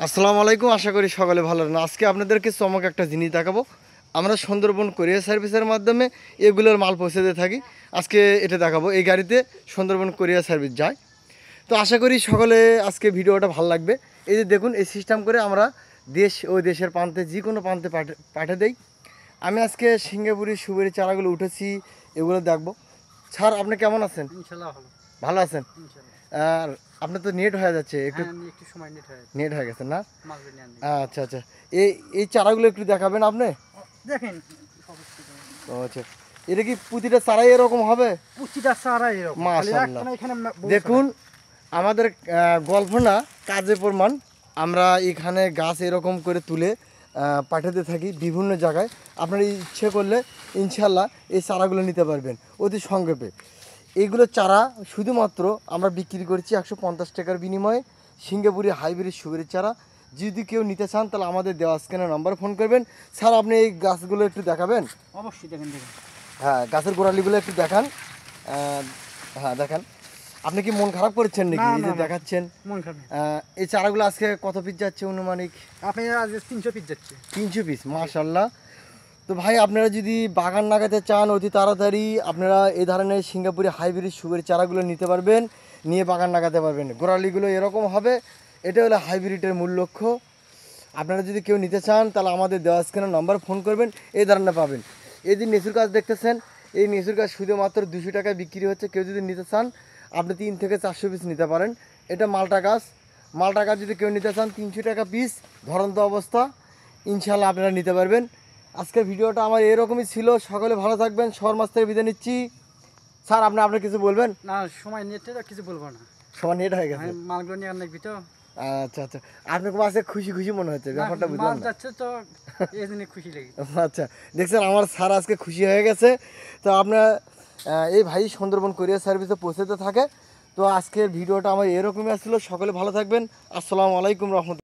আসসালামু আলাইকুম। আশা করি সকালে ভালো আছেন। আজকে আপনাদেরকে চমক একটা জিনিস দেখাবো। আমরা সুন্দরবন কোরিয়ার সার্ভিসের মাধ্যমে এগুলোর মাল পৌঁছে দিয়ে থাকি। আজকে এটা দেখাবো, এই গাড়িতে সুন্দরবন কোরিয়ার সার্ভিস যায়। তো আশা করি সকলে আজকে ভিডিওটা ভালো লাগবে। এই যে দেখুন, এই সিস্টেম করে আমরা দেশ ও দেশের প্রান্তে যে কোনো প্রান্তে পাঠিয়ে দেই। আমি আজকে সিঙ্গাপুরি সুবেরি চারাগুলো উঠেছি, এগুলো দেখবো। স্যার, আপনি কেমন আছেন? ইনশাআল্লাহ ভালো। ভালো আছেন? ইনশাআল্লাহ। আর আপনার তো নেট হয়ে যাচ্ছে একটু। হ্যাঁ, একটু সময় নিতে হয়। নেট হয়ে গেছে না? মাছবে নিয়ে আনবি। আচ্ছা আচ্ছা। এই এই চারাগুলো একটু দেখাবেন আপনি? দেখেন ও আচ্ছা, এটা কি প্রতিটা চারাই এরকম হবে? প্রতিটা চারা এরকম। খালি মাশাআল্লাহ। একটা না, এখানে দেখুন, আমাদের গল্প না কাজে প্রমাণ। আমরা এখানে গাছ এরকম করে তুলে পাঠাতে থাকি বিভিন্ন জায়গায়। আপনারা ইচ্ছে করলে ইনশাল্লাহ এই চারাগুলো নিতে পারবেন অতি সংক্ষেপে। এইগুলো চারা শুধুমাত্র আমরা বিক্রি করছি 150 টাকার বিনিময়ে। সিঙ্গাপুরি হাইব্রিড সুবেরি চারা। যদি কেউ নিতে চান তাহলে আমাদের দেওয়া স্ক্যানের নাম্বার ফোন করবেন। স্যার, আপনি এই গাছগুলো একটু দেখাবেন? অবশ্যই দেখেন। হ্যাঁ, গাছের গোড়ালিগুলো একটু দেখান। হ্যাঁ দেখান। আপনি কি মন খারাপ করেছেন নাকি এই যে দেখাচ্ছেন? মন খারাপ। এই চারাগুলো আজকে কত পিস যাচ্ছে অনুমানিক? আপনি আজ 300 পিস যাচ্ছে। 300 পিস, মাশাআল্লাহ। তো ভাই, আপনারা যদি বাগান লাগাতে চান অতি তাড়াতাড়ি, আপনারা এই ধরনের সিঙ্গাপুরি হাইব্রিড সুবেরি চারাগুলো নিতে পারবেন, নিয়ে বাগান লাগাতে পারবেন। গোড়ালিগুলো এরকম হবে। এটা হলো হাইব্রিডের মূল লক্ষ্য। আপনারা যদি কেউ নিতে চান তাহলে আমাদের দেওয়া স্ক্রিনের নাম্বার ফোন করবেন, এই ধরনের পাবেন। এই যে নেসুর গাছ দেখতেছেন, এই নেসুর গাছ শুধুমাত্র 200 টাকায় বিক্রি হচ্ছে। কেউ যদি নিতে চান আপনি 3 থেকে 400 পিস নিতে পারেন। এটা মালটা গাছ। মালটা গাছ যদি কেউ নিতে চান 300 টাকা পিস, ধরন্ত অবস্থা। ইনশাল্লাহ আপনারা নিতে পারবেন। আজকের ভিডিওটা আমার এরকমই ছিল। সকলে ভালো থাকবেন। শহর মাছ থেকে বিদায় নিচ্ছি। স্যার, আপনি কিছু বলবেন? না, সময় নিতে কিছু বলবো না। সময় নেট হয়ে গেছে। মালগুলো নিয়ে আনবি তো। আচ্ছা আচ্ছা। আপনাকে আজকে খুশি খুশি মনে হচ্ছে, ব্যাপারটা বুঝলাম মাল না। যাচ্ছে তো এই জন্য খুশি লাগে। আচ্ছা, দেখছেন আমার স্যার আজকে খুশি হয়ে গেছে। তো আপনার এই ভাই সুন্দরবন কোরিয়ার সার্ভিসে পৌঁছাতে থাকে। তো আজকের ভিডিওটা আমার এরকমই আসছিল। সকলে ভালো থাকবেন। আসসালামু আলাইকুম রহমতুল্লাহ।